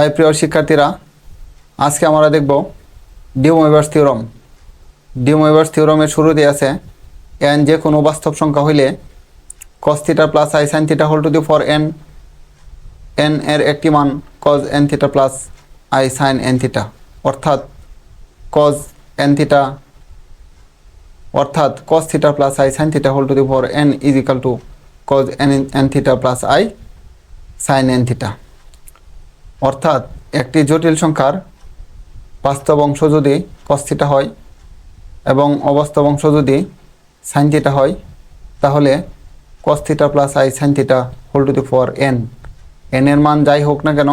High প্রিয় শিক্ষার্থীরা, আজকে আমরা দেখব de Moivre's theorem. De Moivre's থিওরামের শুরুতে আছে এন যে কোনো বাস্তব সংখ্যা হইলে cos theta plus I sine theta whole to the power n, n এর একটি মান cos n theta plus I sine n theta, অর্থাৎ cos এন থিটা অর্থাৎ cos theta plus I sine theta whole to the power n is equal to cos n theta plus I sine n theta. অর্থাৎ একটি জটিল সংখ্যার বাস্তব অংশ যদি cos theta হয় এবং অবাস্তব অংশ যদি sin থিটা হয়, তাহলে cos theta plus i sin theta whole to the power n, n এর মান যাই হোক না কেন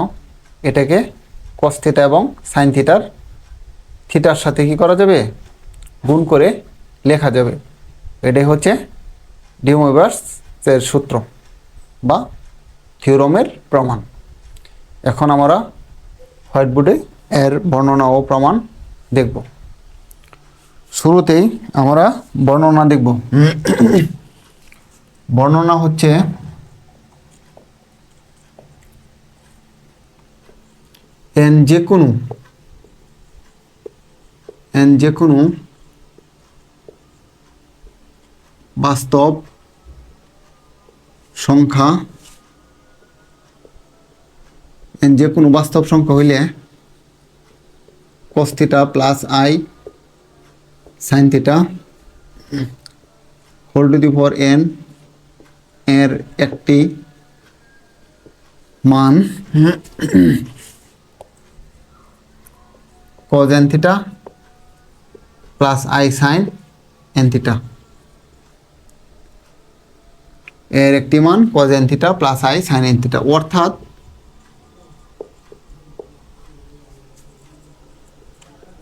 এটাকে cos থিটা এবং sin থিটার সাথে কি করা যাবে, গুণ করে লেখা যাবে। এটাই হচ্ছে ডি মোইভার্সের সূত্র বা থিওরামের প্রমাণ। এখন আমরা হোয়াইট বোর্ডে এর বর্ণনা ও প্রমাণ দেখব। শুরুতেই আমরা বর্ণনা দেখব। বর্ণনা হচ্ছে এন যে কোনো বাস্তব সংখ্যা, এন যে কোনো বাস্তব সংখ্যা হইলে cos theta plus I sine theta whole to the power n এর একটি মান cos n theta plus I sine n theta, এর একটি মান cos n theta plus I sine n theta, অর্থাৎ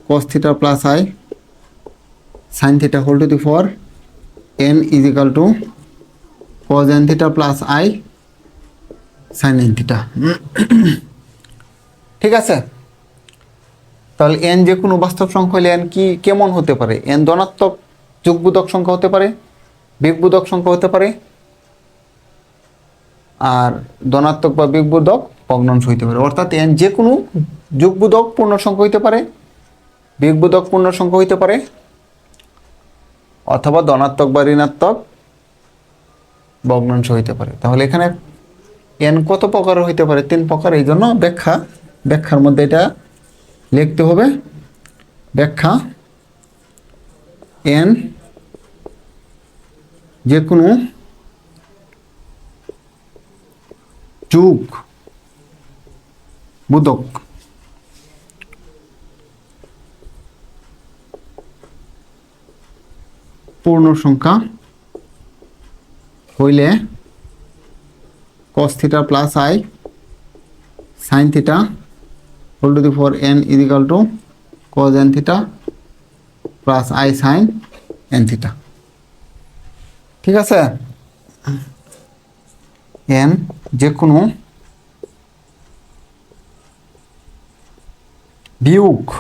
cos theta plus I sine theta whole to the power n is equal to cos n theta plus I sine n theta. ঠিক আছে, তাহলে N যে কোনো বাস্তব সংখ্যা হলে N কি কেমন হতে পারে? এন ধনাত্মক যুগবোধক সংখ্যা হতে পারে, বিয়োগবোধক সংখ্যা হতে পারে, আর ধনাত্মক বা বিয়োগবোধক ভগ্নাংশ হইতে পারে। অর্থাৎ এন যে কোনো যুগবোধক পূর্ণ সংখ্যা হইতে পারে, বিয়োগবোধক পূর্ণ সংখ্যা হইতে পারে, অথবা ধনাত্মক বা ঋণাত্মক ভগ্নাংশ হইতে পারে। তাহলে এখানে এন কত প্রকার হইতে পারে? 3 প্রকার। এই জন্য ব্যাখ্যার মধ্যে এটা লিখতে হবে। ব্যাখ্যা: এন যে কোনো যুগবোধক পূর্ণ সংখ্যা হইলে cos theta plus I sine theta whole to the power n is equal to cos n theta plus I sine n theta. ঠিক আছে, এন যে কোনো বিয়োগবোধক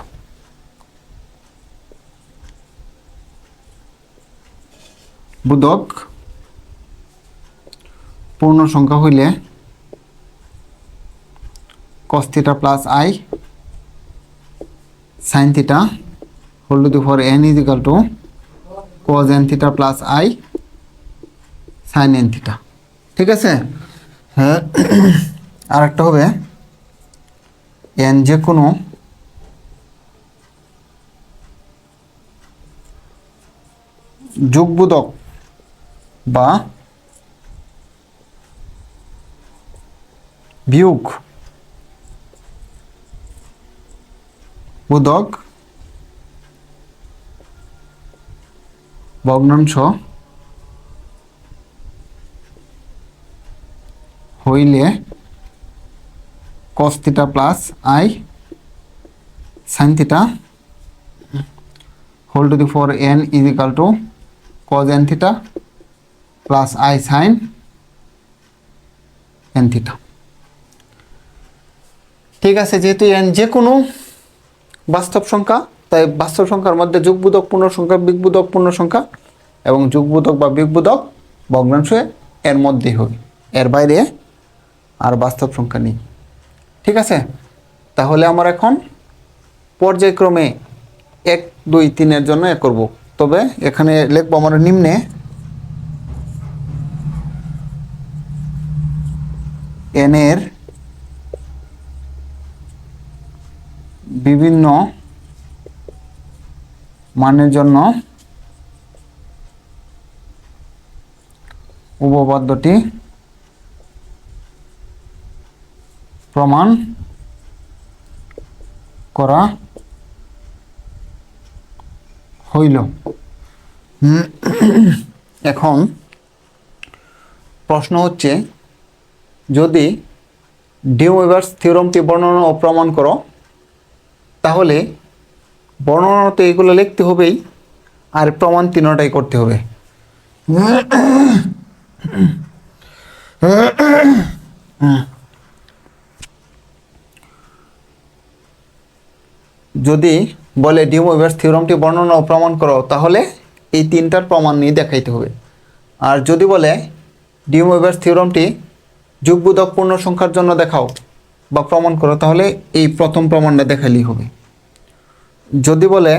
পূর্ণ সংখ্যা হইলে cos theta plus I sine theta whole to the power n is equal to cos n theta plus I sine n theta. ঠিক আছে, হ্যাঁ। আর একটা হবে এন যে কোনো যুগবোধক বা বিয়োগবোধক ভগ্নাংশ হইলে cos theta plus I sine theta whole to the power n is equal to cos n theta plus I sine n theta. ঠিক আছে, যেহেতু এন যে কোনো বাস্তব সংখ্যা, তাই বাস্তব সংখ্যার মধ্যে যুগবোধক পূর্ণ সংখ্যা, বিয়োগবোধক পূর্ণ সংখ্যা এবং যুগবোধক বা বিয়োগবোধক ভগ্নাংশ এর মধ্যেই হবে, এর বাইরে আর বাস্তব সংখ্যা নেই। ঠিক আছে, তাহলে আমরা এখন পর্যায়ক্রমে 1 2 3 এর জন্য এ করব। তবে এখানে লিখব আমরা নিম্নে n এর বিভিন্ন মানের জন্য উপপাদ্যটি প্রমাণ করা হইল। এখন প্রশ্ন হচ্ছে, যদি ডি ওয়েভারস থিওরামটি বর্ণনা ও প্রমাণ করো, তাহলে বর্ণনা তো এগুলো লিখতে হবেই, আর প্রমাণ তিনটাই করতে হবে। যদি বলে ডি ওয়েভারস থিওরামটি বর্ণনা ও প্রমাণ করো, তাহলে এই তিনটার প্রমাণ নিয়ে দেখাইতে হবে। আর যদি বলে ডি ওয়েভারস থিওরামটি যুগবোধক পূর্ণ সংখ্যার জন্য দেখাও বা প্রমাণ করো, তাহলে এই প্রথম প্রমাণটা দেখালেই হবে। যদি বলে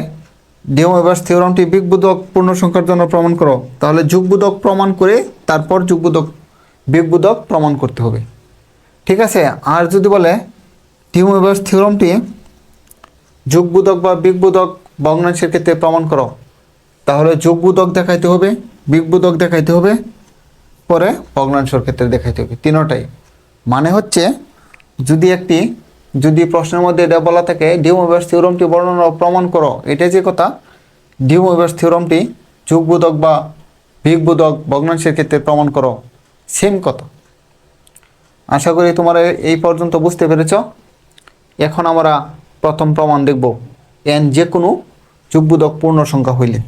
ডি ওয়েভারস থিওরামটি বিগবোধক পূর্ণ সংখ্যার জন্য প্রমাণ করো, তাহলে যুগবোধক প্রমাণ করে তারপর বিগবোধক প্রমাণ করতে হবে। ঠিক আছে। আর যদি বলে ডি ওয়েভারস থিওরামটি যুগবোধক বা বিগবোধক ভগ্নাংশের ক্ষেত্রে প্রমাণ করো, তাহলে যুগবোধক দেখাইতে হবে, বিগবোধক দেখাইতে হবে, পরে ভগ্নাংশের ক্ষেত্রে দেখাইতে হবে, তিনটাই। মানে হচ্ছে, যদি প্রশ্নের মধ্যে এটা বলা থাকে ডি ওয়েভারস থিওরামটি বর্ণনা ও প্রমাণ করো, এটাই যে কথা, ডি ওয়েভারস থিওরামটি যুগবোধক বা বিগবোধক ভগ্নাংশের ক্ষেত্রে প্রমাণ করো, সেম কথা। আশা করি তোমরা এই পর্যন্ত বুঝতে পেরেছ। এখন আমরা প্রথম প্রমাণ দেখব, n যে কোনো যুগবোধক পূর্ণ সংখ্যা হইলে।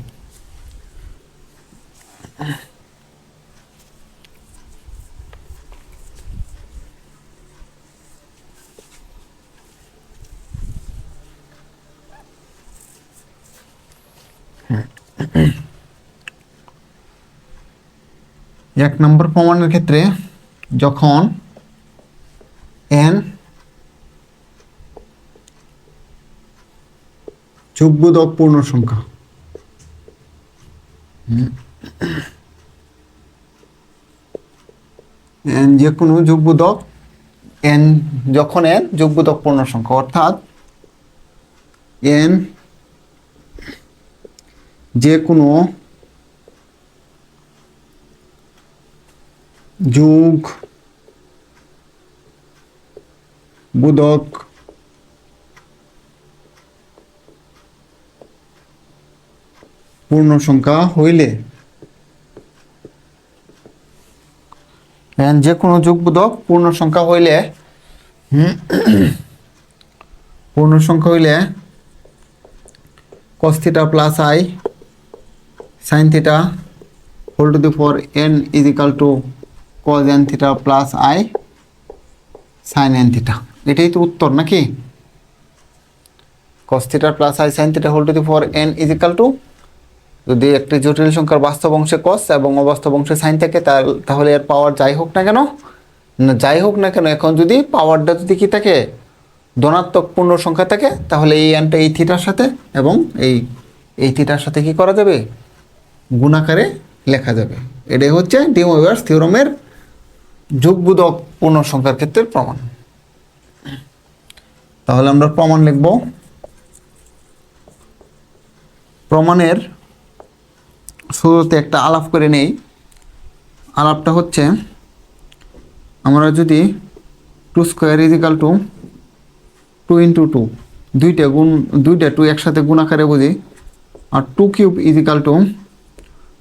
এক নম্বর প্রমাণের ক্ষেত্রে যখন n যুগবোধক পূর্ণ সংখ্যা, n যে কোনো যুগবোধক, যখন n যুগবোধক পূর্ণ সংখ্যা, অর্থাৎ n যে কোনো যুগবোধক পূর্ণ সংখ্যা হইলে, যে কোনো যুগবোধক পূর্ণ সংখ্যা হইলে cos theta plus I sin theta whole to the power n is equal to cos n theta plus I sin n theta। এটাই তো উত্তর নাকি? cos theta plus I sin theta whole to the power n is equal to, যদি একটি জটিল সংখ্যার বাস্তব অংশে cos এবং অবাস্তব অংশে sin থাকে, তাহলে এর পাওয়ার যাই হোক না কেন, এখন যদি পাওয়ারটা যদি কি থাকে, ধনাত্মক পূর্ণ সংখ্যা থাকে, তাহলে এই nটা এই থিটার সাথে এবং এই থিটার সাথে কি করা যাবে, গুণাকারে লেখা যাবে। এটাই হচ্ছে ডি ওয়েভারস থিওরামের যুগবোধক পূর্ণ সংখ্যার ক্ষেত্রে প্রমাণ। তাহলে আমরা প্রমাণ লিখব। প্রমাণের শুরুতে একটা আলাপ করে নেই। আলাপটা হচ্ছে, আমরা যদি 2 square is equal to 2 into 2, দুইটা 2 একসাথে গুণাকারে বুঝি, আর 2 কিউব ইজ ইকাল টু,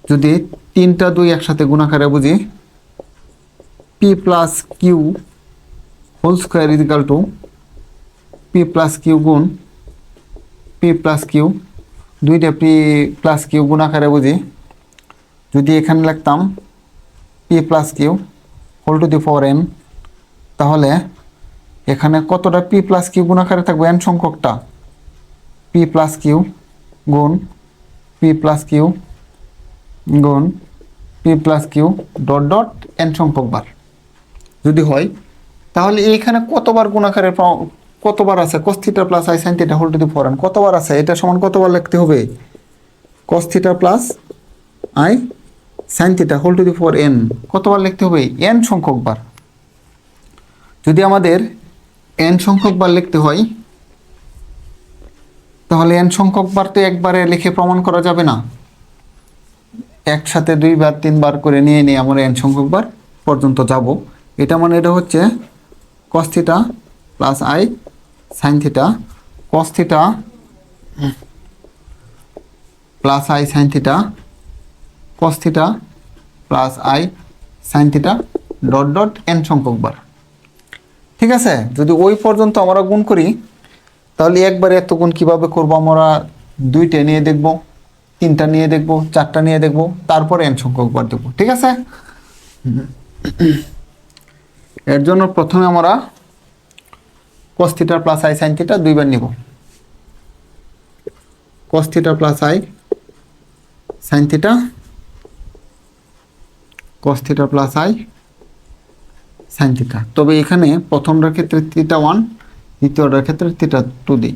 যদি 3টা 2 একসাথে গুণাকারে বুঝি, p plus q whole square is equal to p plus q গুণ পি প্লাস কিউ, দুইটা পি প্লাস কিউ গুণাকারে বুঝি, যদি এখানে লিখতাম p plus q whole to the power n, তাহলে এখানে কতটা পি প্লাস কিউ গুণাকারে থাকবে, n সংখ্যকটা, পি প্লাস কিউ গুণ পি প্লাস কিউ গুণ p plus q dot dot n সংখ্যক বার যদি হয়, তাহলে এইখানে কতবার গুণাকারে কতবার আছে cos theta plus I sine theta whole to the 4n, কতবার আছে এটা সমান কতবার লিখতে হবে cos theta plus I sine theta whole to the 4n কতবার লিখতে হবে n সংখ্যক বার। যদি আমাদের n সংখ্যক বার লিখতে হয় তাহলে n সংখ্যক বার তো একবারে লিখে প্রমাণ করা যাবে না, একসাথে 2 বার 3 বার করে নিয়ে নিয়ে আমরা n সংখ্যক বার পর্যন্ত যাব। এটা মানে এটা হচ্ছে cos theta plus I sine theta cos theta plus I sine theta cos theta plus I sine theta dot dot n সংখ্যক বার। ঠিক আছে, যদি ওই পর্যন্ত আমরা গুণ করি তাহলে একবারে এত গুণ কীভাবে করবো, আমরা 2টা নিয়ে দেখব, 3টা নিয়ে দেখব, 4টা নিয়ে দেখব, তারপরে n সংখ্যক বার দেবো। ঠিক আছে, এর জন্য প্রথমে আমরা cos theta plus I sine theta 2 বার নিব, cos theta plus I sine theta cos theta plus I sine theta. তবে এখানে প্রথমটার ক্ষেত্রে থিটা 1, দ্বিতীয়টার ক্ষেত্রে থিটা 2 দিই।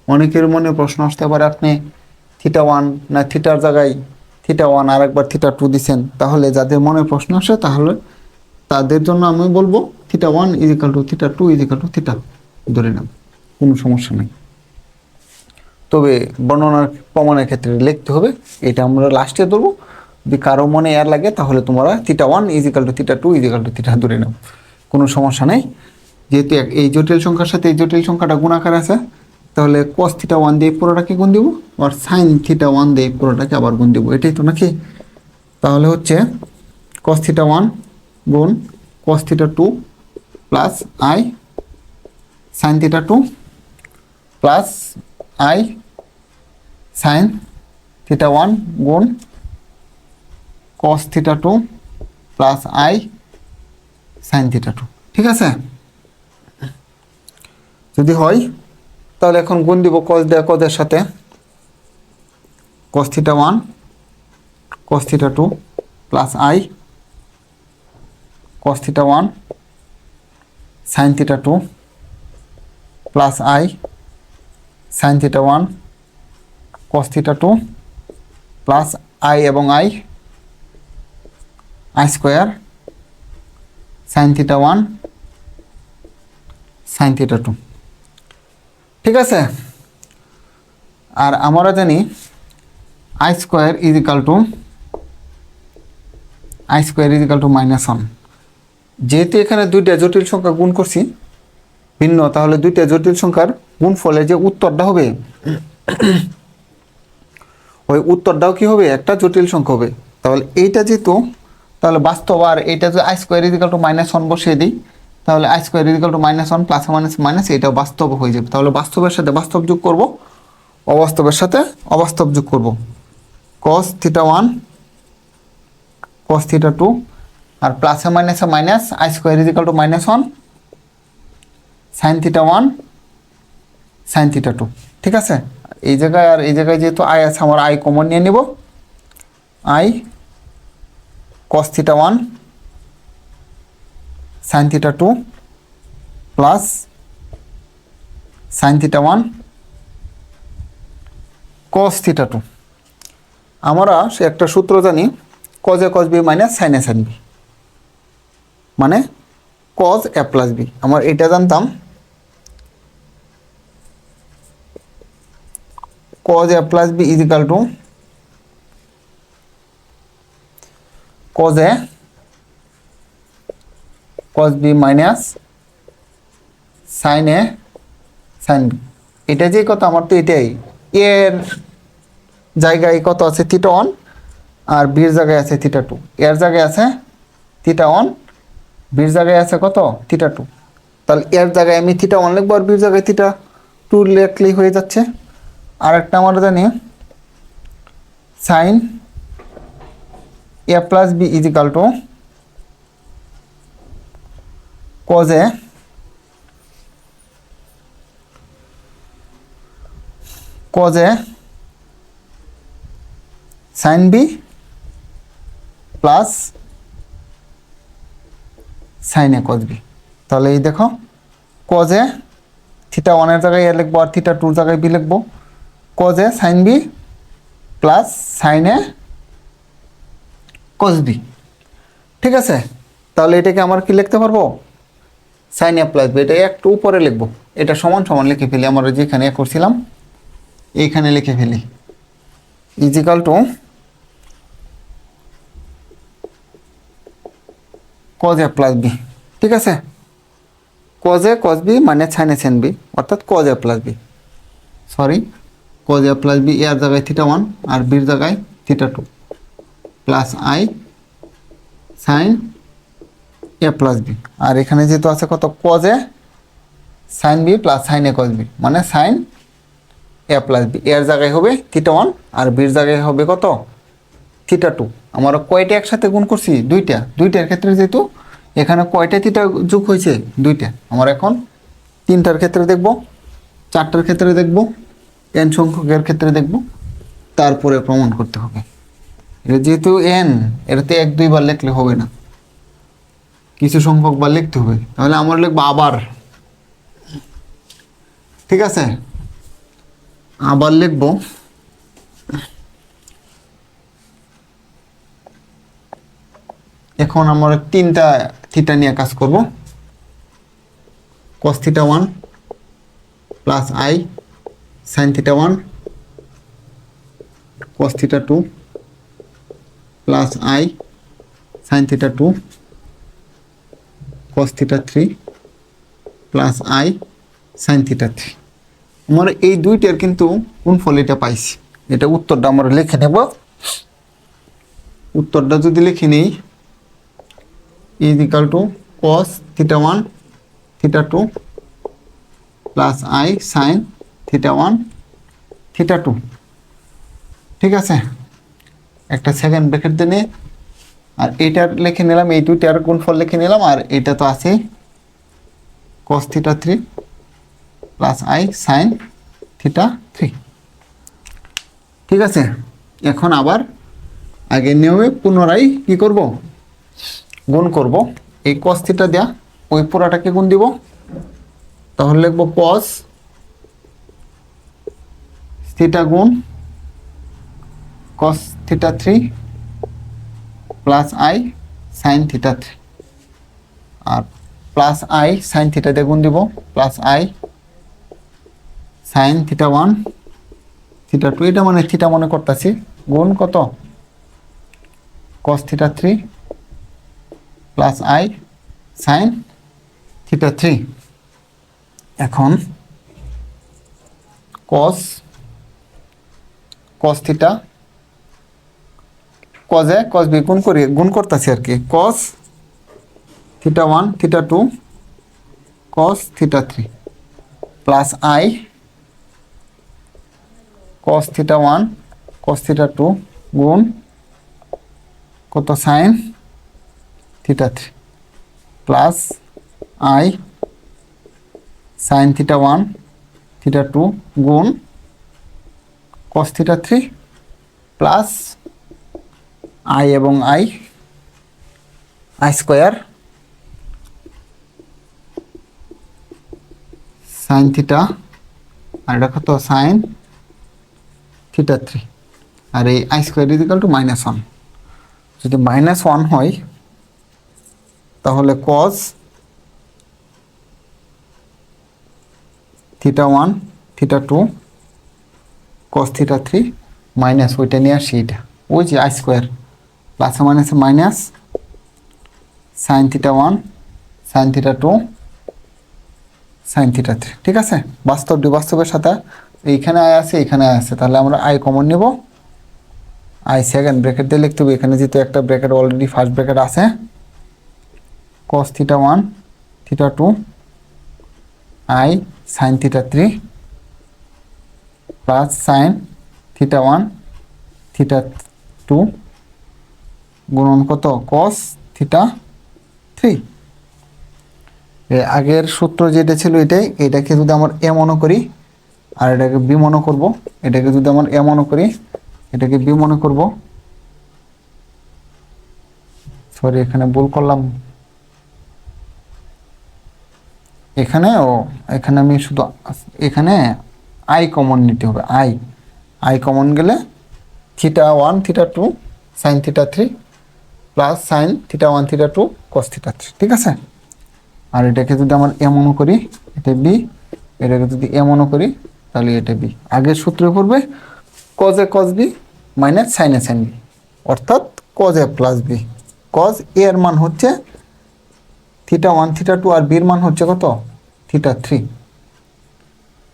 অনেকের মনে প্রশ্ন আসতে পারে আপনি থিটা 1 না থিটার জায়গায় থিটা 1 আর একবার থিটা 2 দিছেন, তাহলে যাদের মনে প্রশ্ন আসে তাহলে তাদের জন্য আমি বলবো theta 1 is equal to theta 2 is equal to theta ধরে নেব, কোনো সমস্যা নেই। তবে বর্ণনার প্রমাণের ক্ষেত্রে লিখতে হবে, এটা আমরা লাস্টে ধরবো। যদি কারো মনে এর লাগে তাহলে তোমরা theta 1 is equal to theta 2 is equal to theta ধরে নাও, কোনো সমস্যা নেই। যেহেতু এই জটিল সংখ্যার সাথে এই জটিল সংখ্যাটা গুণাকার আছে, তাহলে cos থিটা 1 দিয়ে পুরোটাকে গুণ দিব আর সাইন থিটা 1 দিয়ে পুরোটাকে আবার গুণ দিব, এটাই তো নাকি। তাহলে হচ্ছে cos থিটা 1 গুণ cos theta 2 plus I sine theta 2 plus I sine theta 1 গুণ cos theta 2 plus I sine theta 2। ঠিক আছে, যদি হয় তাহলে এখন গুণ দিব cos দেয়া cos এর সাথে, cos theta 1 cos theta 2 plus I cos theta 1 sine theta 2 plus I sine theta 1 cos theta 2 plus I এবং I square sine theta 1 sine theta 2। ঠিক আছে, আর আমরা জানি আই স্কোয়ার ইজিক্যাল টু -1। যেহেতু এখানে 2টা জটিল সংখ্যা গুণ করছি ভিন্ন, তাহলে 2টা জটিল সংখ্যার গুণফলে যে উত্তরটা হবে ওই উত্তরটাও কি হবে একটা জটিল সংখ্যা হবে। তাহলে এইটা যেহেতু তাহলে বাস্তব, আর এইটা যদি আই স্কোয়ার ইজিক্যাল টু -1 বসিয়ে দিই তাহলে i square is equal to -1 plus minus minus এটাও বাস্তব হয়ে যাবে। তাহলে বাস্তবের সাথে বাস্তব যোগ করব, অবাস্তবের সাথে অবাস্তব যোগ করব, cos থিটা 1 cos থিটা 2 আর প্লাসে মাইনাসে minus i square is equal to -1 sine theta 1 sine theta 2। ঠিক আছে, এই জায়গায় আর এই জায়গায় যেহেতু আই আছে আমার আই কমন নিয়ে নিব, I cos theta 1 sine theta 2 plus sign theta 1 cos theta 2। আমরা সে একটা সূত্র জানি cos a cos b minus sine a sine b, মানে cos a প্লাস b। আমরা এটা জানতাম cos a plus b is equal to cos a cos b minus sine a sine b। এটা যে কত আমার তো এটাই, এর জায়গায় কত আছে থিটা 1 আর বির জায়গায় আছে থিটা 2, এর জায়গায় আছে থিটা 1 বির জায়গায় আছে কত থিটা 2। তাহলে এর জায়গায় আমি থিটা 1 লিখবো আর বির জায়গায় থিটা 2 লিখলেই হয়ে যাচ্ছে। আর একটা আমরা জানি sine a plus b is equal to cos a sine b plus sine a cos b। তাহলে এই দেখো cos a থিটা ওয়ানের জায়গায় এ লিখবো আর থিটা টুর জায়গায় বি লিখবো। কজ এ সাইন বি প্লাস সাইন এ কজ বি। ঠিক আছে, তাহলে এটাকে আমার কি লিখতে পারবো, সাইন এ প্লাস বি। এটা একটু উপরে লিখবো, এটা সমান সমান লিখে ফেলি, আমরা যেখানে করছিলাম এইখানে লিখে ফেলি, equal to cos A plus B. ঠিক আছে, কজ এ কজ বি মানে সাইন এ সাইন বি, অর্থাৎ cos A plus B, sorry cos A plus B, এর জায়গায় থিটা ওয়ান আর বির জায়গায় theta two plus I sine A plus B. আর এখানে যেহেতু আছে কত, কজ এ সাইন বি প্লাস সাইন এ কজ বি মানে সাইন এ প্লাস বি, এর জায়গায় হবে থিটা ওয়ান আর বির জায়গায় হবে কত, থিটা টু। আমরা কয়টা একসাথে গুণ করছি, দুইটা, দুইটার ক্ষেত্রে যেহেতু এখানে কয়টা থিটা যোগ হয়েছে, দুইটা। আমরা এখন তিনটার ক্ষেত্রে দেখব, চারটার ক্ষেত্রে দেখব, এন সংখ্যকের ক্ষেত্রে দেখব, তারপরে প্রমাণ করতে হবে। এটা যেহেতু এন, এটাতে এক দুইবার লিখলে হবে না, কিছু সংখ্যক বার লিখতে হবে। তাহলে আমরা লিখবো আবার, ঠিক আছে, আবার লিখবো এখন আমরা তিনটা থিটা নিয়ে কাজ করব। cos theta one plus I sine theta one, cos theta two plus I sine theta two, cos theta three plus I sine theta three. আমরা এই দুইটার কিন্তু গুণফল এটা পাইছি। এটা উত্তরটা আমরা লিখে নেব। উত্তরটা যদি লিখে নেই, is equal to cos theta 1 theta 2 plus I sin theta 1 theta 2। ঠিক আছে, একটা সেকেন্ড ব্র্যাকেট দিয়ে নিয়ে আর এইটার লিখে নিলাম, এই দুইটার গুণফল লিখে নিলাম, আর এটা তো আছে cos theta 3 plus I sin theta 3। ঠিক আছে, এখন আবার আগে নিয়মে পুনরায় কি করব, গুণ করব। এই cos থিটা দেয়া ওই পুরাটাকে গুণ দিব, তাহলে লিখব cos থিটা গুণ cos theta 3 plus I sine theta 3, আর প্লাস আই সাইন থিটা দিয়ে গুণ দিব, plus I sine theta 1 theta 2, এটা মানে থিটা মনে করতেছি, গুণ কত cos theta 3 plus I sine theta 3। এখন cos theta cos a cos b গুণ করি, গুণ করতেছি আর কি, cos theta 1 theta 2 cos theta 3 plus I cos theta 1 cos theta 2 গুণ কত sign theta 3 plus I sine theta 1 theta 2 গুণ cos থিটা 3 প্লাস আই এবং আই স্কোয়ার সাইন থিটা, আর এটা কত সাইন থিটা 3, আর এই আই স্কোয়ার ইজিক্যাল টু -1। যদি -1 হয় তাহলে cos theta 1 theta 2 cos theta 3 minus ওইটা নিয়ে আসি, এটা ওই যে আই স্কোয়ার প্লাস মাইনাসে minus sine theta 1 sine theta 2 sign theta 3। ঠিক আছে, বাস্তবের সাথে এইখানে আয় আছে, এইখানে আয় আছে, তাহলে আমরা আই কমন নেব। আই সেকেন্ড ব্র্যাকেট দিয়ে লিখতে হবে, এখানে যেহেতু একটা ব্র্যাকেট অলরেডি ফার্স্ট ব্র্যাকেট আছে, cos theta 1 theta 2 I sine theta 3 plus sign theta 1 theta 2 গুণন কত cos থিটা 3। আগের সূত্র যেটা ছিল এটাই, এটাকে যদি আমার এ মনে করি আর এটাকে বি মনে করব, এটাকে যদি আমার এ মনে করি এটাকে বি মনে করব, সরি এখানে ভুল করলাম, এখানে আমি শুধু এখানে আই কমন নিতে হবে। আই কমন গেলে θ1 θ2 sin θ3 প্লাস sin θ1 θ2 cos θ3, ঠিক আছে। আর এটাকে যদি আমরা এমনও করি, এটা বি, এটাকে যদি এমনও করি তাহলে এটা বি। আগের সূত্রে পড়বে cos a cos b minus sin a sin b, অর্থাৎ cos a plus b. cos a এর মান হচ্ছে θ1 θ2 আর বির মান হচ্ছে কত θ3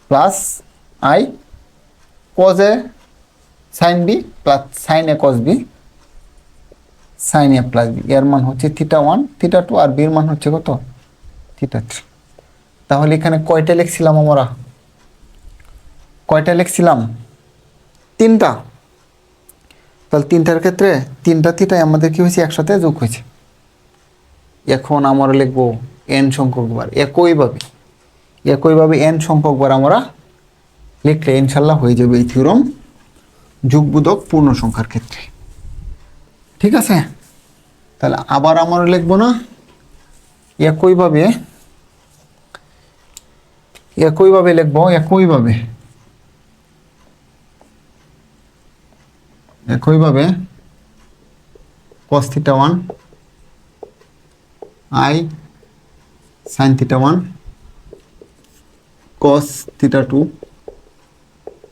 plus I cos a sin b plus sin a cos b sin a plus B, এর মান হচ্ছে θ1 θ2 আর বির মান হচ্ছে কত θ3। তাহলে এখানে কয়টা লিখছিলাম আমরা? তিনটা। তাহলে তিনটার ক্ষেত্রে তিনটা থিটাই আমাদের কি হয়েছে, একসাথে যোগ হয়েছে। এখন আমরা লিখবো n সংখ্যক বার। একইভাবে n সংখ্যক বার আমরা লিখলে ইনশাল্লাহ হয়ে যাবে এই থিওরাম যুগবোধক পূর্ণ সংখ্যার ক্ষেত্রে, ঠিক আছে। তাহলে আবার আমরা লিখবো না, একইভাবে লিখবো, একইভাবে cos θ1 i sin θ1 cos θ2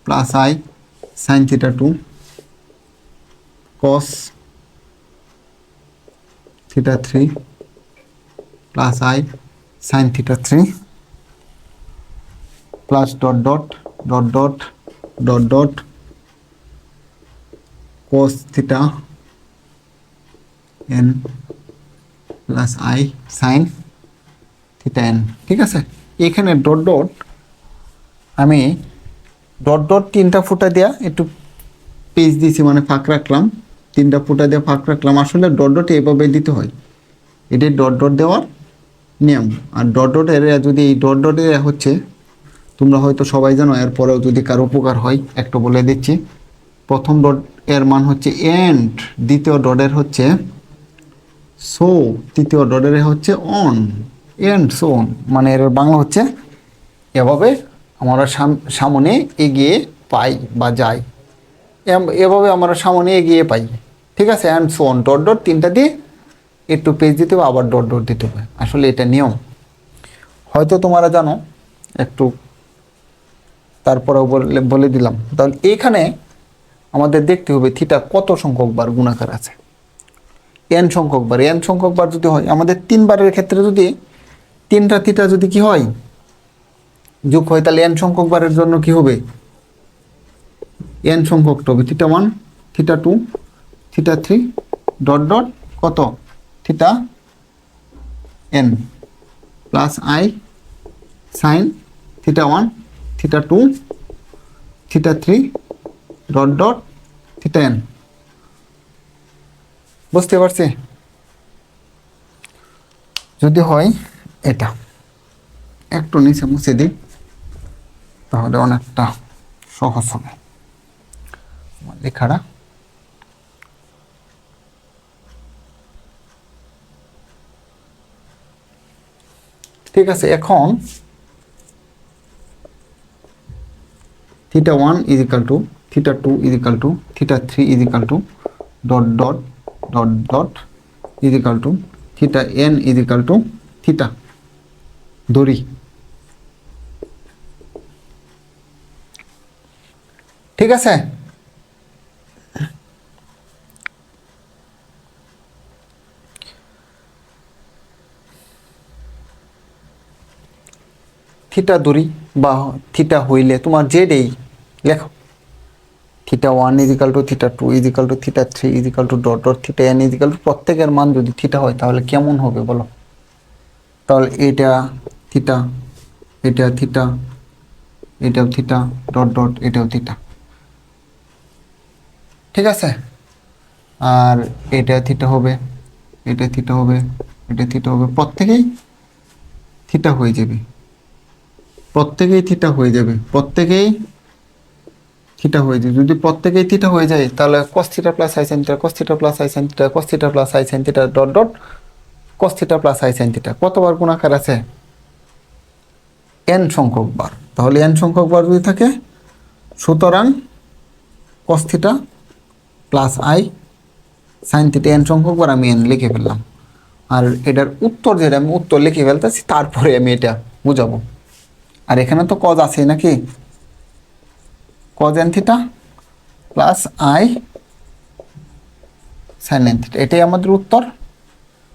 plus I sin θ2 cos θ3 plus I sin θ3 plus dot dot cos theta n plus I sin theta n, ঠিক আছে। এখানে ডট ডট আমি তিনটা ফুটা দেয়া একটু পেজ দিয়েছি, মানে ফাঁক রাখলাম, তিনটা ফুটা দিয়ে ফাঁক রাখলাম। আসলে ডট ডট এভাবে দিতে হয়, এটি ডট দেওয়ার নিয়ম। আর ডট এরিয়া যদি এই ডট এরিয়া হচ্ছে, তোমরা হয়তো সবাই জানো, এরপরেও যদি কারো উপকার হয় একটু বলে দিচ্ছি। প্রথম ডট এর মান হচ্ছে এন্ড, দ্বিতীয় ডটের হচ্ছে সো, তৃতীয় ডটের হচ্ছে অন, এন্ড সো অন। মানে এর বাংলা হচ্ছে এভাবে আমরা সামনে এগিয়ে পাই বা যাই, এভাবে আমরা সামনে এগিয়ে পাই, ঠিক আছে। অ্যান্ড সো অন, ডট তিনটা দিয়ে একটু পেজ দিতে হবে, আবার ডট দিতে হবে। আসলে এটা নিয়ম, হয়তো তোমরা জানো, একটু তারপরেও বলে দিলাম। তাহলে এইখানে আমাদের দেখতে হবে থিটা কত সংখ্যক বার গুণাকার আছে, n সংখ্যক বার যদি হয়, আমাদের তিনবারের ক্ষেত্রে যদি তিনটা থিটা যদি কি হয় যোগ হয়, তাহলে n সংখ্যক বারের জন্য কি হবে, n সংখ্যকটা হবে θ1 θ2 θ3 ডট কত theta n plus I sin θ1 θ2 θ3 dot theta n। বুঝতে পারছি? যদি হয় এটা একটু নিচে মুছে দিই, তাহলে অনেকটা সহজ হবে আমার লেখাটা। ঠিক আছে, এখন θ1 equal to θ2 equal to θ3 equal to dot equal to θn equal to theta ধরি, ঠিক আছে। থিটা ধরি বা থিটা হইলে তোমার জেডেই লেখো, θ1 equal to θ2 equal to θ3 equal to dot θn equal to প্রত্যেকের মান যদি থিটা হয় তাহলে কেমন হবে বলো। তাহলে এটা থিটা, এটাও থিটা ডট এটাও থিটা, ঠিক আছে। আর এটা থিটা হবে, এটা থিটা হবে, এটা থিটা হবে, প্রত্যেকেই থিটা হয়ে যাবে, যদি প্রত্যেকেই থিটা হয়ে যায় তাহলে cos theta plus i sin theta, cos theta plus i sin theta, cos theta plus i sin theta dot cos theta plus i sin theta কতবার গুণাকার আছে, n সংখ্যক বার, তাহলে n সংখ্যক বার যদি থাকে সুতরাং cos theta plus i sin theta n সংখ্যক বার আমি n লিখে ফেললাম। আর এটার উত্তর যেটা আমি উত্তর লিখে ফেলতেছি তারপরে আমি এটা বুঝাবো। আর এখানে তো cos আছে নাকি, cos n theta plus i sin n theta, এটাই আমাদের উত্তর।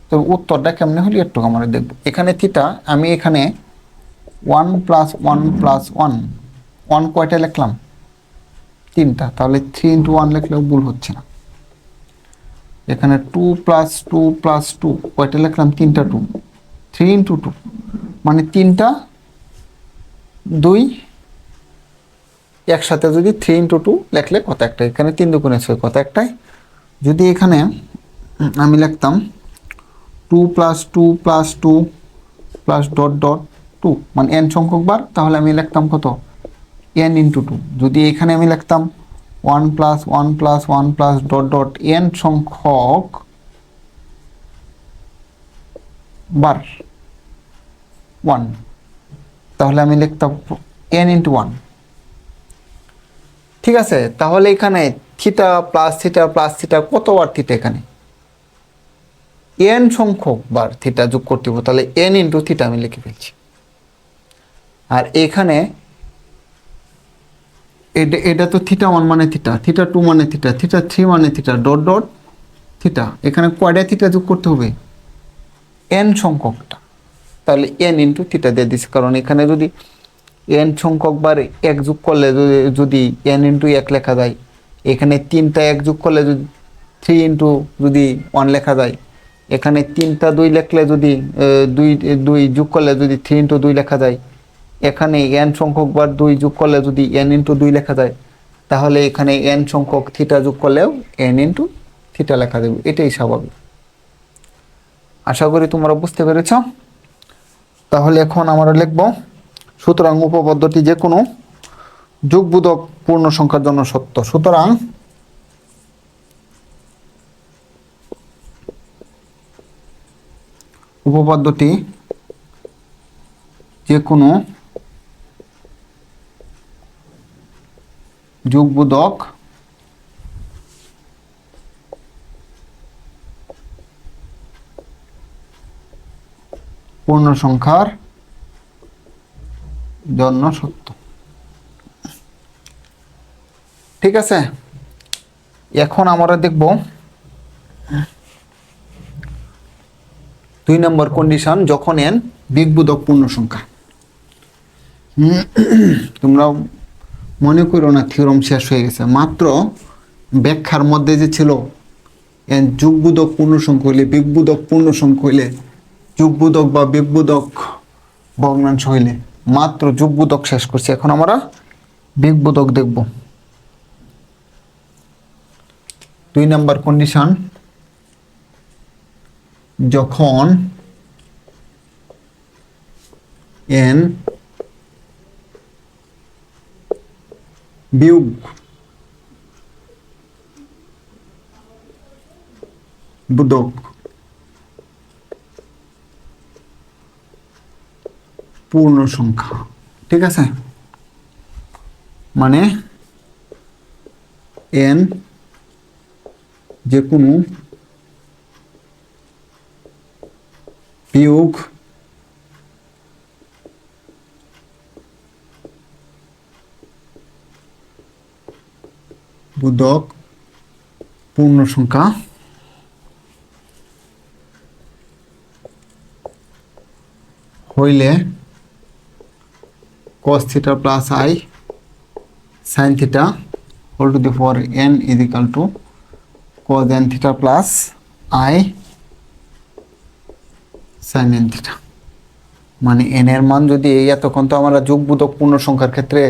তো উত্তরটা কেমনে হলে একটু আমরা দেখবো। এখানে থিটা আমি এখানে 1 প্লাস 1 প্লাস 1, 1 কয়টা লিখলাম, 3টা, তাহলে 3 ইন্টু 1 লিখলেও ভুল হচ্ছে না। এখানে 2 প্লাস 2 প্লাস 2 কয়টা লিখলাম, 3টা 2, 3 ইন্টু 2 মানে 3টা 2 একসাথে যদি 3 ইন্টু 2 লিখলে কত একটা, এখানে 3 দুগুণে 6 কত একটাই। যদি এখানে আমি লিখতাম 2 plus 2 plus 2 plus dot dot 2 মানে n সংখ্যক বার, তাহলে আমি লিখতাম কত, n ইন্টু 2। যদি এখানে আমি লিখতাম 1 plus 1 plus 1 plus dot dot n সংখ্যক বার 1, তাহলে আমি লিখতাম n ইন্টু 1। ঠিক আছে, তাহলে এখানে theta plus theta plus theta কতবার থিটা, এখানে n সংখ্যক বার থিটা যোগ করতে হবে, তাহলে n ইন্টু থিটা আমি লিখে ফেলছি। আর এখানে এটা তো থিটা 1 মানে থিটা, থিটা 2 মানে থিটা, থিটা 3 মানে থিটা, ডট ডট থিটা, এখানে কয়টা থিটা যোগ করতে হবে, n সংখ্যকটা, তাহলে n ইন্টু থিটা দিয়ে দিচ্ছি। কারণ এখানে যদি n সংখ্যক বার 1 যোগ করলে যদি n ইন্টু 1 লেখা যায়, এখানে 3টা 1 যোগ করলে যদি 3 ইন্টু যদি 1 লেখা যায়, এখানে 3টা 2 লিখলে যদি 2 যোগ করলে যদি 3 ইন্টু 2 লেখা যায়, এখানে n সংখ্যক বার 2 যোগ করলে যদি n ইন্টু 2 লেখা যায়, তাহলে এখানে n সংখ্যক থিটা যোগ করলেও n ইন্টু থিটা লেখা যাবে, এটাই স্বাভাবিক। আশা করি তোমরা বুঝতে পেরেছ। তাহলে এখন আমরা লিখব, সুতরাং উপপাদ্যটি যে কোনো যোগবোধক পূর্ণ সংখ্যার জন্য সত্য। সুতরাং উপপাদ্যটি যে কোনো যোগবোধক পূর্ণ সংখ্যার জন্য সত্য। ঠিক আছে, এখন আমরা দেখব 2 নম্বর কন্ডিশন, যখন n বিগবোধক পূর্ণ সংখ্যা। তোমরা মনে করো না থিওরম শেষ হয়ে গেছে, মাত্র ব্যাখ্যার মধ্যে যে ছিল n যুগবোধক পূর্ণ সংখ্যা হইলে, বিগবোধক পূর্ণ সংখ্যা হইলে, যুগবোধক বা বিগবোধক ভগ্নাংশ হইলে, মাত্র যুগবোধক শেষ করছি। এখন আমরা বিগবোধক দেখব। 2 নম্বর কন্ডিশন, যখন n বিয়োগ বোধক পূর্ণ সংখ্যা। ঠিক আছে, মানে n যে কোনো বিয়োগ বোধক পূর্ণ সংখ্যা হইলে cos theta plus i sin theta whole to the power n is equal to cos n theta plus i sin n theta. মানে n এর মান যদি এতক্ষণ তো আমরা যোগবোধক পূর্ণ সংখ্যার ক্ষেত্রে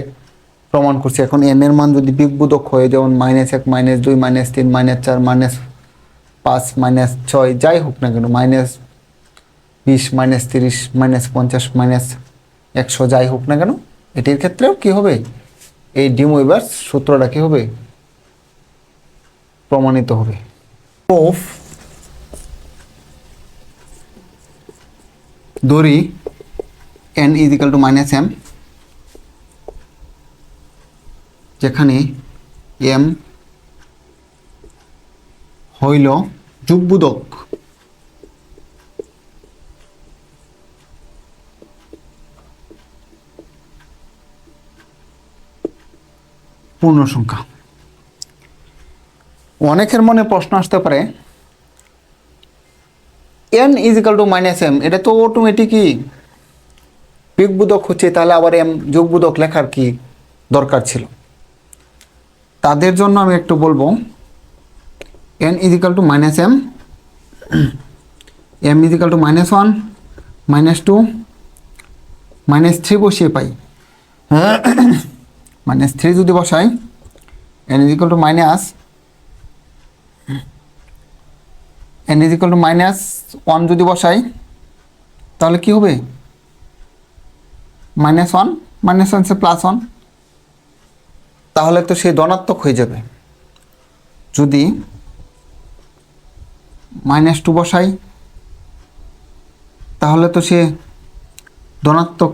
প্রমাণ করছি, এখন n এর মান যদি বিগবোধক হয়, যেমন -1 -2 -3 -4 -5 -6 যাই হোক না কেন, -20 -30 -50 -100 যাই হোক না কেন, এটির ক্ষেত্রেও কি হবে, এই ডি মুইভার্স সূত্রটা কি হবে, প্রমাণিত হবে। প্রুফ ধরি n is equal to minus m, যেখানে এম হইল যুগবোধক, পূর্ণ সংখ্যা। অনেকের মনে প্রশ্ন আসতে পারে n is equal to minus m, এটা তো অটোমেটিকই বিয়োগবোধক হচ্ছে, তাহলে আবার এম যোগবোধক লেখার কি দরকার ছিল? তাদের জন্য আমি একটু বলবো n is equal to minus m, m is equal to minus one, minus two, minus three বসিয়ে পাই। মাইনাস থ্রি যদি বসাই, n is equal to minus, n is equal to minus one যদি বসাই, তাহলে কি হবে? মাইনাস ওয়ান, মাইনাস ওয়ান সে প্লাস ওয়ান, তাহলে তো সে ধনাত্মক হয়ে যাবে। যদি মাইনাস টু বসাই, তাহলে তো সে ধনাত্মক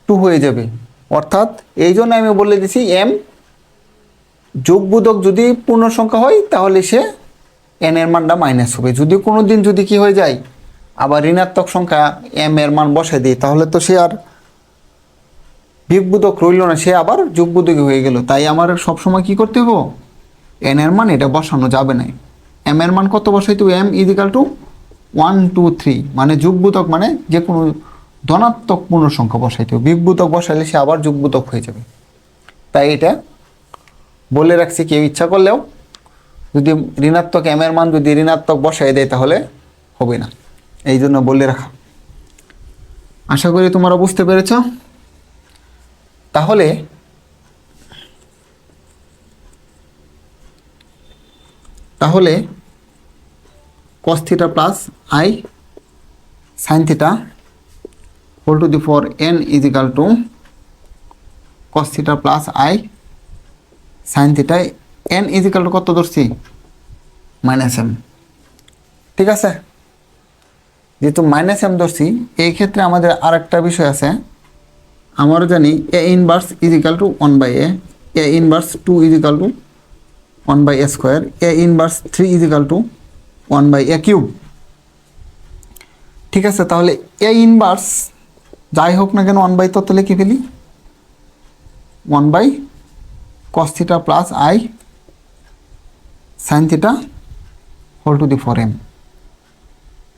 টু হয়ে যাবে। অর্থাৎ এই জন্য আমি বলে দিছি এম যোগবোধক যদি পূর্ণ সংখ্যা হয়, তাহলে সে এন এর মানটা মাইনাস হবে। যদি কোনো দিন যদি কি হয়ে যায়, আবার ঋণাত্মক সংখ্যা এম এর মান বসাই দিই, তাহলে তো সে আর বিয়োগবোধক রইল না, সে আবার যোগবোধক হয়ে গেল। তাই আমার সবসময় কি করতে হবে, এন এর মান এটা বসানো যাবে না। এম এর মান কত বসাইতে হবে? এম ইজ ইকাল টু 1 2 3, মানে যোগবোধক মানে যে কোনো ধনাত্মক পূর্ণ সংখ্যা বসাইতে হবে। বিয়োগবোধক বসাইলে সে আবার যোগবোধক হয়ে যাবে। তাই এটা বলে রাখছি, কেউ ইচ্ছা করলেও যদি ঋণাত্মক এম এর মান যদি ঋণাত্মক বসাই দেয়, তাহলে হবে না, এই জন্য বলে রাখা। আশা করি তোমরা বুঝতে পেরেছ। তাহলে তাহলে cos theta plus I sine theta whole to the four n is equal to cos theta plus I sine theta, n is equal to কত ধরছি? Minus m. ঠিক আছে, যেহেতু মাইনাস এম ধরছি, এই ক্ষেত্রে আমাদের আর একটা বিষয় আছে। আমরা জানি A inverse is equal to 1/a, A inverse 2 is equal to 1/a square, A inverse 3 is equal to 1/a cube. ঠিক আছে, তাহলে এ ইনভার্স যাই হোক না কেন 1/, তত লিখে ফেলি 1/cos theta plus I sine theta whole to the four M,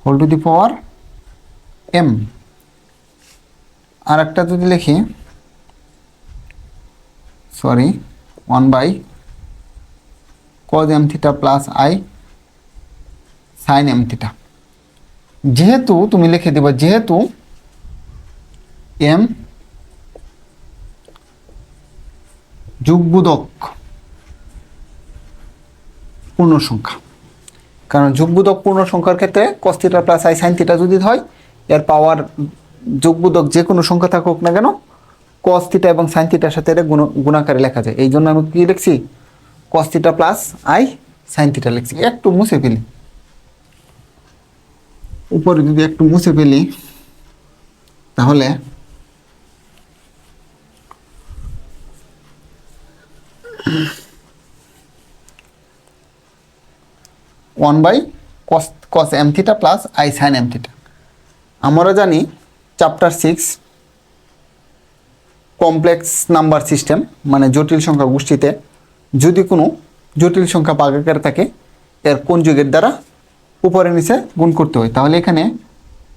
whole to the power M. আর একটা যদি লিখি, sorry, 1/cos M theta plus I sine M theta. যেহেতু তুমি লিখে দেবা, যেহেতু এম যোগবোধক পূর্ণ সংখ্যা, কারণ যোগবোধক পূর্ণ সংখ্যার ক্ষেত্রে cos theta plus I sine theta যদি হয়, এর পাওয়ার যোগবোধক যে কোনো সংখ্যা থাকুক না কেন, cos থিটা এবং সাইন থিটার সাথে এটা গুণাকারে লেখা যায়। এই জন্য আমি কি লিখছি? cos theta plus I sine theta লিখছি। একটু মুছে ফেলি, উপরে যদি একটু মুছে ফেলি, তাহলে one by cos m theta plus I sine M theta. আমরা জানি চ্যাপ্টার 6 কমপ্লেক্স নাম্বার সিস্টেম, মানে জটিল সংখ্যা গোষ্ঠীতে যদি কোনো জটিল সংখ্যা ভাগাকারে থাকে, এর কনজুগেট দ্বারা উপরে নিচে গুণ করতে হয়। তাহলে এখানে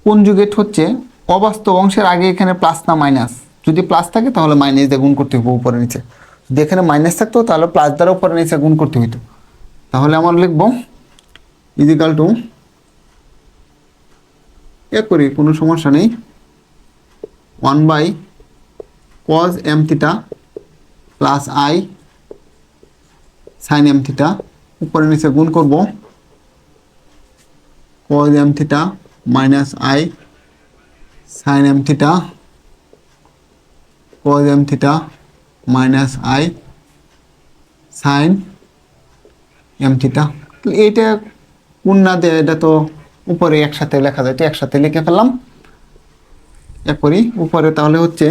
কনজুগেট হচ্ছে অবাস্তব অংশের আগে এখানে প্লাস না মাইনাস, যদি প্লাস থাকে তাহলে মাইনাস দিয়ে গুণ করতে হবে উপরে নিচে, যদি এখানে মাইনাস থাকতো তাহলে প্লাস দ্বারা উপরে নিচে গুণ করতে হইতো। তাহলে আমরা লিখব ইজিক্যাল টু, এ করি কোনো সমস্যা নেই, 1/cos M theta plus I sine M theta, উপরে নিচে গুণ করব cos m theta minus I sine M theta, cos m theta minus I sine M theta. এইটা কোন না দেয়, এটা তো উপরে একসাথে লেখা যায়, তো একসাথে লিখে ফেললাম। এক করি উপরে, তাহলে হচ্ছে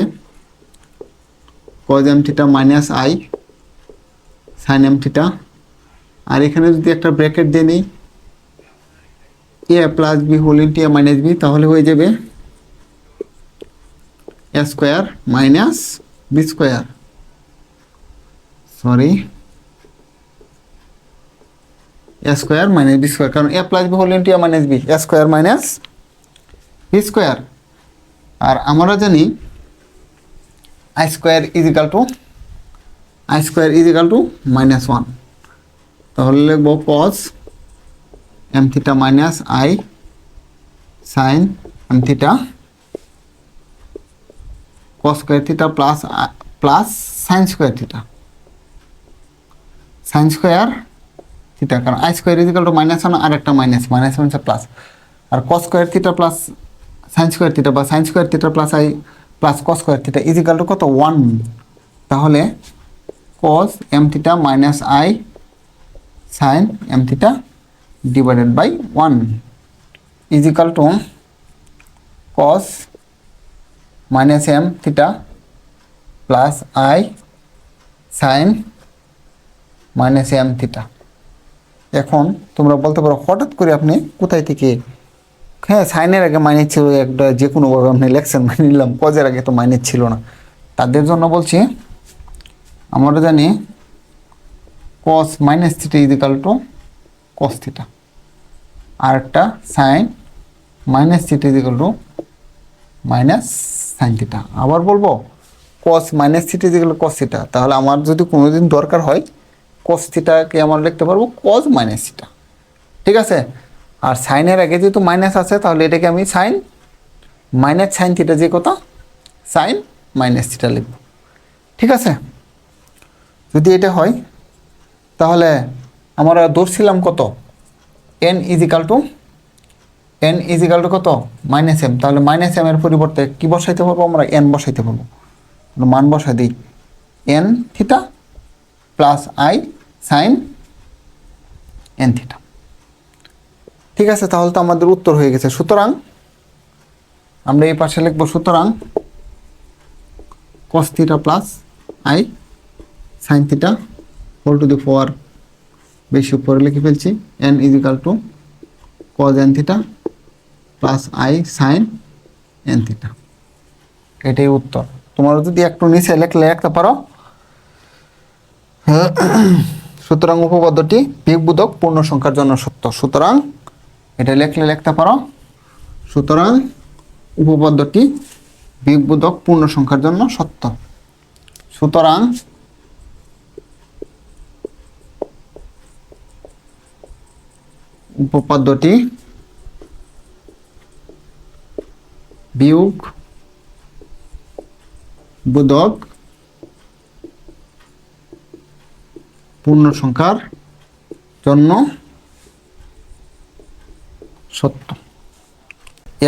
cos m theta minus I sine M theta, আর এখানে যদি একটা ব্র্যাকেট দিয়ে নিই A plus B whole into A minus B, তাহলে হয়ে যাবে A square minus B square, sorry A square minus B square, কারণ A plus B whole into A minus B, A square minus B square. আর আমরা জানি I square is equal to minus one, তাহলে লিখব cos m theta minus I sine m theta cos square theta plus sine square theta, কারণ I square is equal to minus one, আর একটা minus one plus, আর cos square theta plus sine square theta বা sine square theta plus I plus cos square theta is equal to কত, one. তাহলে cos m theta minus I sine m theta divided by one is equal to cos minus m theta plus I sine minus m theta. এখন তোমরা বলতে পারো হঠাৎ করে আপনি কোথায় থেকে, হ্যাঁ সাইনের আগে মাইনাস ছিল, একটা যে কোনোভাবে আপনি লেখছেন মানে নিলাম, কজের আগে তো মাইনাস ছিল না, তাদের জন্য বলছি আমরা জানি cos minus theta is equal to cos theta, আর একটা sine minus theta is equal to minus sine theta. আবার বলবো cos minus theta is equal to cos theta, তাহলে আমার যদি কোনোদিন দরকার হয় cos থিটাকে আমরা লিখতে পারবো cos মাইনাস থিটা, ঠিক আছে। আর সাইনের আগে যেহেতু মাইনাস আছে তাহলে এটাকে আমি সাইন মাইনাস সাইন থিটা, যে কথা সাইন মাইনাস থিটা লিখব, ঠিক আছে। যদি এটা হয় তাহলে আমরা ধরছিলাম কত, n ইজ ইকাল টু কত মাইনাস এম, তাহলে মাইনাস এম এর পরিবর্তে কি বসাইতে পারবো আমরা, n বসাইতে পারবো, মান বসাই দিই n theta plus I sine n theta, ঠিক আছে। তাহলে তো আমাদের উত্তর হয়ে গেছে। সুতরাং আমরা এই পাশে লিখবো, সুতরাং cos theta plus I sine theta whole to the power, বেশি উপরে লিখে ফেলছি, n is equal to cos n theta plus I sine n theta, এটাই উত্তর। তোমরা যদি একটু নিচে লিখতে পারো, সুতরাং উপপাদ্যটি বিয়োগবোধক পূর্ণ সংখ্যার জন্য সত্য। সুতরাং এটা লিখতে পারো, সুতরাং উপপাদ্যটি বিয়োগবোধক পূর্ণ সংখ্যার জন্য সত্য। সুতরাং উপপাদ্যটি বিয়োগবোধক পূর্ণ সংখ্যার জন্য সত্য।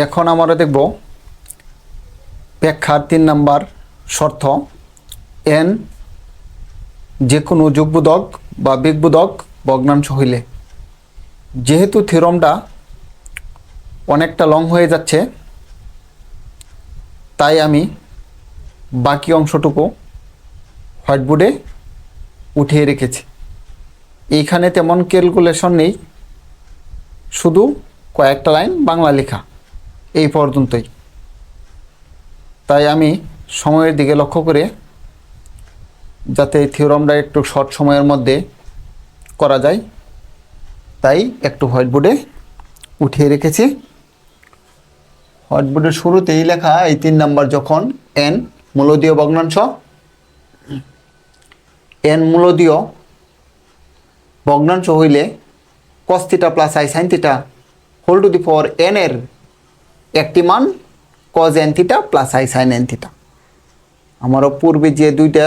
এখন আমরা দেখব ব্যাখ্যার 3 নম্বর শর্ত, n যে কোনো যোগবোধক বা বিয়োগবোধক ভগ্নাংশ হইলে। যেহেতু থিওরামটা অনেকটা লং হয়ে যাচ্ছে তাই আমি বাকি অংশটুকু হোয়াইটবোর্ডে উঠিয়ে রেখেছি। এইখানে তেমন ক্যালকুলেশন নেই, শুধু কয়েকটা লাইন বাংলা লেখা, এই পর্যন্তই। তাই আমি সময়ের দিকে লক্ষ্য করে, যাতে থিওরামটা একটু শর্ট সময়ের মধ্যে করা যায়, তাই একটু হোয়াইটবোর্ডে উঠিয়ে রেখেছি। হোয়াইটবোর্ডের শুরুতেই লেখা এই 3 নম্বর, যখন n মূলদীয় ভগ্নাংশ, n মূলদীয় ভগ্নাংশ হইলে cos theta plus I sine theta whole to the power n এর একটি মান cos n theta plus I sine n theta. আমারও পূর্বে যে দুইটা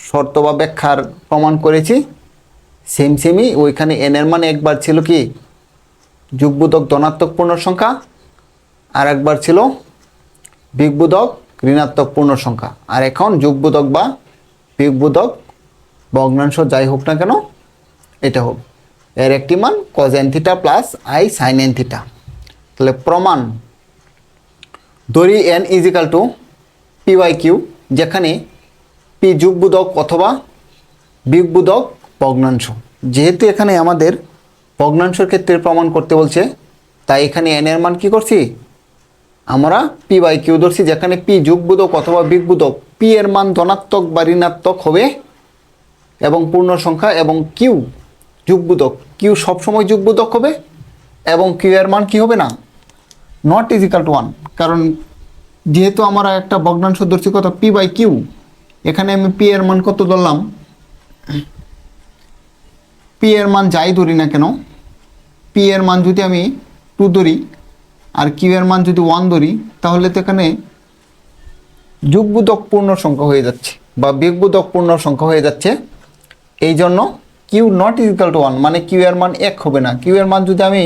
শর্ত বা ব্যাখ্যার প্রমাণ করেছি সেমই, ওইখানে n এর মান একবার ছিল কি যোগবোধক ধনাত্মক পূর্ণ সংখ্যা, আর একবার ছিল বিয়োগবোধক ঋণাত্মক পূর্ণ সংখ্যা। আর এখন যোগবোধক বা বিয়োগবোধক ভগ্নাংশ যাই হোক না কেন, এটা হোক, এর একটি মান cos n theta plus I sine n theta. তাহলে প্রমাণ ধরি n is equal to P by q, যেখানে পি যুগবোধক অথবা বিয়োগবোধক ভগ্নাংশ। যেহেতু এখানে আমাদের ভগ্নাংশের ক্ষেত্রে প্রমাণ করতে বলছে, তাই এখানে n এর মান কী করছি, আমরা পি বাই কিউ ধরছি, যেখানে পি যুগবোধক অথবা বিয়োগবোধক। পি এর মান ধনাত্মক বা ঋণাত্মক হবে এবং পূর্ণ সংখ্যা, এবং কিউ যুগবোধক, কিউ সবসময় যুগবোধক হবে, এবং কিউ এর মান কি হবে না, নট ইজিক্যাল টু 1। কারণ যেহেতু আমরা একটা ভগ্নাংশ ধরছি কত, পি বাই কিউ, এখানে আমি পি এর মান কত ধরলাম, পি এর মান যাই ধরি না কেন, পি এর মান যদি আমি 2 ধরি আর কিউ এর মান যদি 1 ধরি, তাহলে তো এখানে যুগবোধক পূর্ণ সংখ্যা হয়ে যাচ্ছে বা বিয়োগবোধক পূর্ণ সংখ্যা হয়ে যাচ্ছে। এই জন্য কিউ নট ইজিক্যাল টু 1, মানে কিউ এর মান 1 হবে না। কিউ এর মান যদি আমি,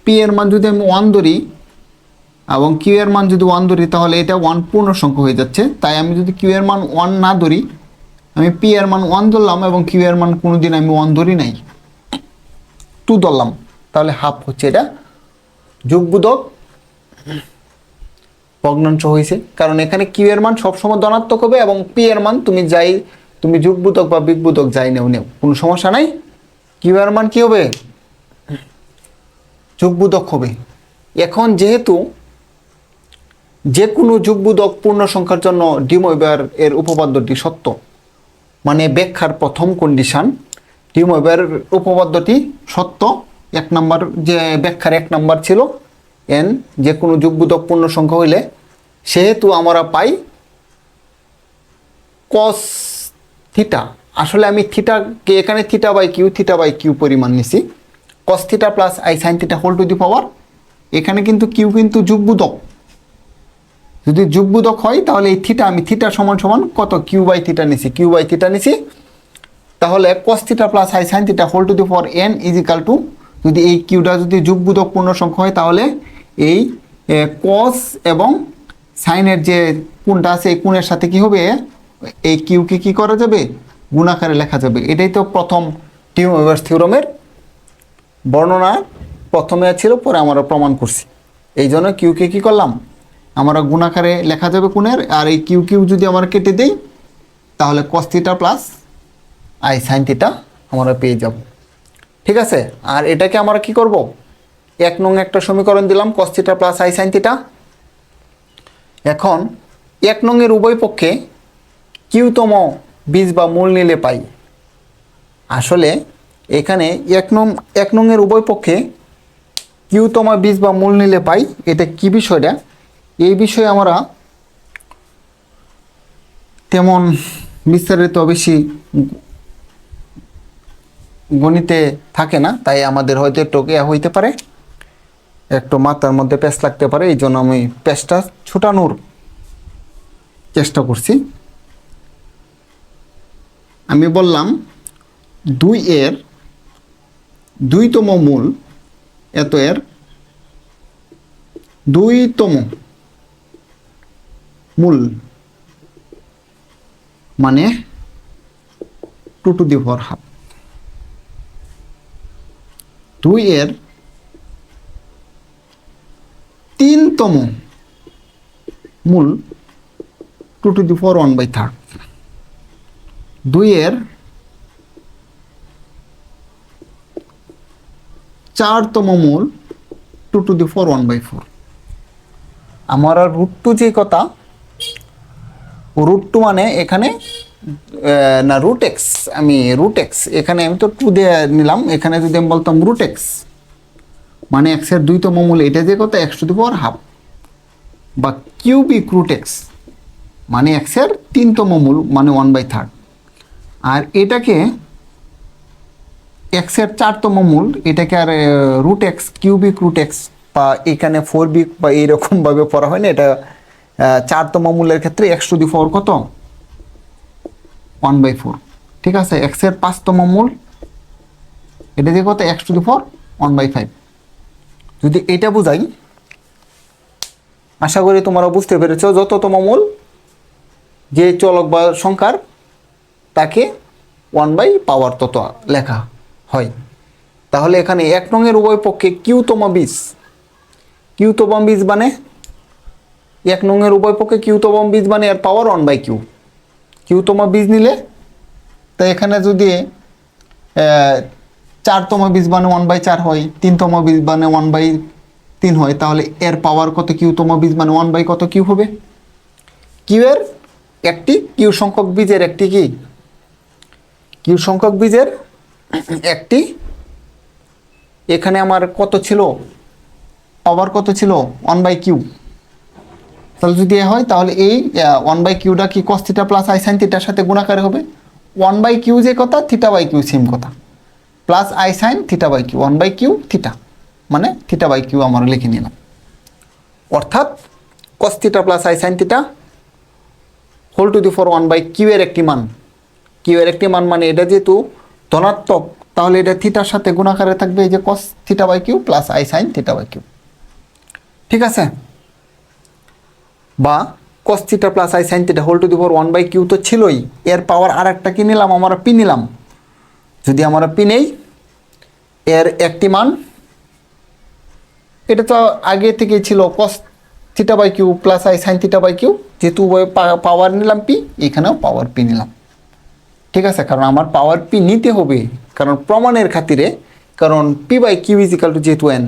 পি এর মান যদি আমি 1 ধরি এবং কিউ এর মান যদি 1 ধরি, তাহলে এটা 1 পূর্ণ সংখ্যা হয়ে যাচ্ছে। তাই আমি যদি কিউ এর মান 1 না ধরি, আমি পি এর মান 1 ধরলাম এবং কিউ এর মান কোনোদিন আমি 1 ধরি নাই, 2 ধরলাম, তাহলে হাফ হচ্ছে এটা যুগবোধক ভগ্নাংশ হয়েছে। কারণ এখানে কিউ এর মান সবসময় ধনাত্মক হবে এবং পি এর মান তুমি যুগবোধক বা বিয়োগবোধক যাই নেও কোনো সমস্যা নাই, কিউ এর মান কি হবে, যুগবোধক হবে। এখন যেহেতু যে কোনো যুগবোধক পূর্ণ সংখ্যার জন্য ডি ময়বার এর উপপাদ্যটি সত্য, মানে ব্যাখ্যার প্রথম কন্ডিশন, ডি ময়বার উপপাদ্যটি সত্য। 1 নম্বর যে ব্যাখ্যার 1 নম্বর ছিল এন যে কোনো যুগবোধক পূর্ণ সংখ্যা হইলে, সেহেতু আমরা পাই কস থিটা। আসলে আমি থিটাকে এখানে থিটা বাই কিউ পরিমাণ নিছি, cos theta plus I sine theta whole to the power. এখানে কিন্তু কিউ কিন্তু যুগবোধক, যদি যুগবোধক হয় তাহলে এই থিটা, আমি থিটা সমান সমান কত, কিউ বাই থিটা নিছি। তাহলে cos theta plus I sine theta whole to the power n is equal to, যদি এই কিউটা যদি যুগবোধক পূর্ণ সংখ্যা হয়, তাহলে এই কস এবং সাইনের যে কোণটা আছে, এই কোণের সাথে কি হবে, এই কিউকে কি করা যাবে, গুণাকারে লেখা যাবে। এটাই তো প্রথম ডি ময়বার থিওরামের বর্ণনা প্রথমে ছিল, পরে আমরা প্রমাণ করছি। এই জন্য কিউকে কি করলাম, আমরা গুণাকারে লেখা যাবে কোণের, আর এই কিউ যদি আমরা কেটে দেই, তাহলে cos theta plus I sine theta আমরা পেয়ে যাব। ঠিক আছে, আর এটাকে আমরা কি করব, 1 নং একটা সমীকরণ দিলাম, কস theta plus I sine theta. এখন 1 নং এর উভয় পক্ষে কিউতম বীজ বা মূল নিলে পাই। আসলে এখানে 1 নং এর উভয় পক্ষে কিউতম বীজ বা মূল নিলে পাই, এটা কি বিষয়টা, এই বিষয়ে আমরা তেমন বিস্তারিত বেশি গণিতে থাকে না, তাই আমাদের হয়তো একটু হইতে পারে, একটু মাথার মধ্যে প্যাঁচ লাগতে পারে। এই জন্য আমি প্যাঁচটা ছুটানোর চেষ্টা করছি। আমি বললাম 2 এর 2তম মূল, এত এর 2তম মূল মানে 2 টু দি পাওয়ার হাফ। 2 এর 3তম মূল 2 টু দি পাওয়ার 1/3। 2 এর 4তম মূল 2 টু দি পাওয়ার 1/4। আমরা √2 যে কথা, √2 মানে এখানে না √x, আমি √x এখানে আমি তো 2 দিয়ে নিলাম, এখানে যদি আমি বলতাম √x মানে x এর 2তম মূল, এটা যে কথা x two the power half, বা কিউবিক √x মানে x এর 3তম মূল মানে 1/3। আর এটাকে x এর 4তম মূল, এটাকে আর √x কিউবিক √x বা এখানে 4b বা এইরকমভাবে পড়া হয় না, এটা 4তম মূলের ক্ষেত্রে x টু দি পাওয়ার কত, 1/4। ঠিক আছে, x এর 5তম মূল, এটা যে কত x টু দি পাওয়ার 1/5। যদি এটা বুঝাই, আশা করি তোমরা বুঝতে পেরেছ, যততম মূল যে চলক বা সংখ্যার, তাকে 1/পাওয়ার তত লেখা হয়। তাহলে এখানে 1 নং এর উভয় পক্ষে কিউতম বীজ মানে এক নংয়ের উভয় পক্ষে কিউতম বীজ মানে এর পাওয়ার 1/q। কিউতম বীজ নিলে তাই এখানে যদি 4তম বীজ মানে 1/4 হয়, 3তম বীজ মানে 1/3 হয়, তাহলে এর পাওয়ার কত? কিউতম বীজ মানে 1 কত কিউ হবে? কিউ এর একটি কিউ সংখ্যক বীজের একটি কি? কিউ সংখ্যক বীজের একটি, এখানে আমার কত ছিল? পাওয়ার কত ছিল? 1/q। তাহলে যদি এ হয় তাহলে এই 1/qটা কি cos theta plus I sine থিটার সাথে গুণাকারে হবে। 1/q যে কথা, থিটা বাই কিউ সেম কথা, plus I sine theta by q, 1/q theta মানে থিটা বাই কিউ আমরা লিখে নিলাম। অর্থাৎ cos theta plus I sine theta whole to the four 1/q এর একটি মান। কিউ এর একটি মান মানে এটা যেহেতু ধনাত্মক, তাহলে এটা থিটার সাথে গুণাকারে থাকবে এই যে cos theta by q plus I sine theta by q. ঠিক আছে? বা cos theta plus I sine theta whole to the power 1/q তো ছিলই, এর পাওয়ার আর একটা কি নিলাম? আমরা পি নিলাম। যদি আমরা পি নেই, এর একটি মান, এটা তো আগে থেকেই ছিল cos theta by q plus I sine theta by q, যেহেতু পাওয়ার নিলাম পি, এখানেও পাওয়ার পি নিলাম। ঠিক আছে? কারণ আমার পাওয়ার পি নিতে হবে, কারণ প্রমাণের খাতিরে, কারণ p by q is equal to যেহেতু এন,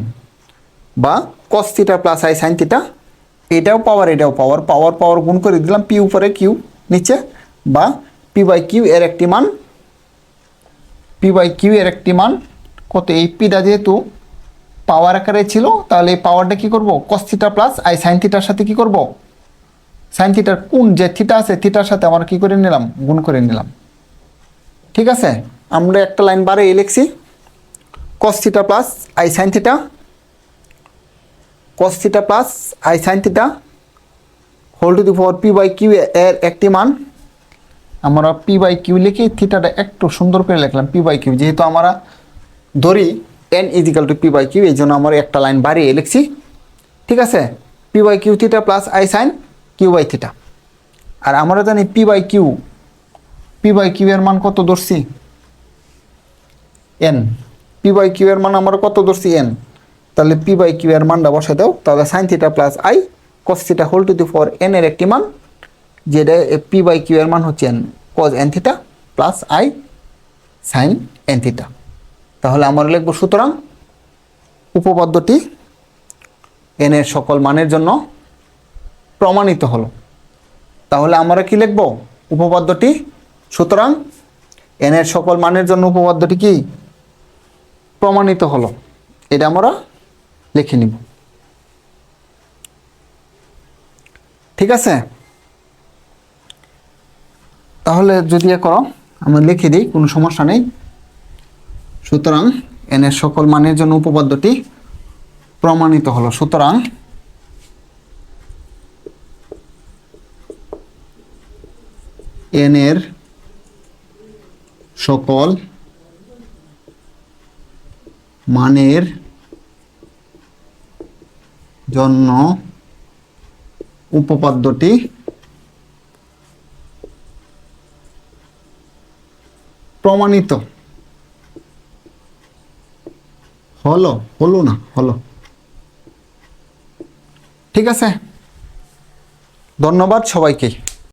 বা cos theta plus I sine theta, এটাও পাওয়ার এটাও পাওয়ার, পাওয়ার পাওয়ার গুণ করে দিলাম, পি উপরে কিউ নিচে, বা পি বাই কিউ এর একটি মান, পি বাই কিউ এর একটি মান কত? এই পিটা যেহেতু পাওয়ার আকারে ছিল, তাহলে এই পাওয়ারটা কী করবো? cos theta plus I sine থিটার সাথে কী করব? সাইন থিটার কোন যে থিটা আছে, থিটার সাথে আমরা কী করে নিলাম? গুণ করে নিলাম। ঠিক আছে? আমরা একটা লাইন বারে লিখছি, cos theta plus I sine theta, cos theta plus I sine theta whole to the power p by q এর একটি মান। আমরা পি বাই কিউ লিখে থিটাটা একটু সুন্দর করে লিখলাম পি বাই কিউ, যেহেতু আমরা ধরি N is equal to P by Q, এই জন্য আমরা একটা লাইন বাড়িয়ে লিখছি। ঠিক আছে? P by Q theta plus I sine Q by theta. আর আমরা জানি পি বাই কিউ এর মান কত ধরছি? এন। পি বাই কিউ এর মান আমরা কত ধরছি? এন। তাহলে পি বাই কিউ এর মানটা বসে দাও, তাহলে sine theta plus I cos theta whole to the power n এর একটি মান, যেটা পি বাই কিউ এর মান হচ্ছে N cos n theta plus I sine n theta. তাহলে আমরা লিখব, সুতরাং উপপাদ্যটি এন এর সকল মানের জন্য প্রমাণিত হলো। তাহলে আমরা কি লিখব? উপপাদ্যটি, সুতরাং এন এর সকল মানের জন্য উপপাদ্যটি কি? প্রমাণিত হলো। এটা আমরা লিখে নিব। ঠিক আছে? তাহলে যদি করো, আমরা লিখে দিই, কোনো সমস্যা নেই। সুতরাং এন এর সকল মানের জন্য উপপাদ্যটি প্রমাণিত হলো। সুতরাং এন এর সকল মানের জন্য উপপাদ্যটি প্রমাণিত হলো। হলো না, হলো। ঠিক আছে? ধন্যবাদ সবাইকে।